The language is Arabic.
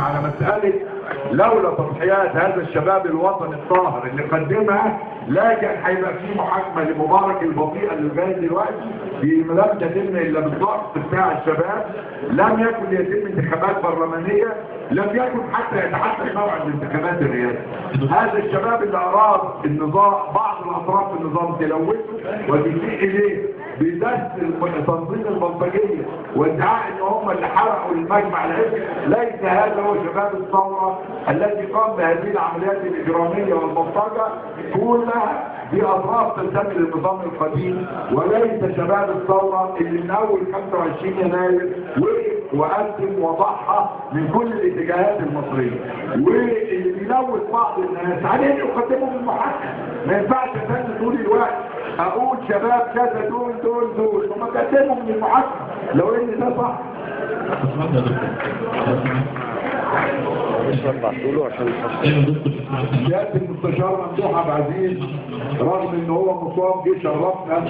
على مسألة لولا تضحيات هذا الشباب الوطني الطاهر اللي قدمها لا كان هيبقى في محاكمة لمبارك البطيئة اللي لغاية دلوقتي لم تتم إلا بالضغط بتاع الشباب، لم يكن يتم انتخابات برلمانية، لم يكن حتى يتحدث موعد الانتخابات الرئاسية. هذا الشباب اللي أراد النظام بعض الأطراف في النظام تلوثه وتسيء إليه بدس تنظيم البلطجية وادعاء ان هم اللي حرقوا المجمع العسكري، ليس هذا هو شباب الثورة الذي قام بهذه العمليات الإجرامية والبلطجة كلها بأطراف تنتمي للنظام القديم، وليس شباب الثورة اللي من أول 25 يناير وقدم وضحى من كل الاتجاهات المصرية، واللي بيلوث بعض الناس عليه يقدموا من المحاكمة. ما ينفعش أن طول الوقت أقول شباب كذا دول ثم قدموا من المحاكمة لو إن ده صح. سيادة المستشار ممدوح عبد العزيز رغم ان هو مصاب جه شرفنا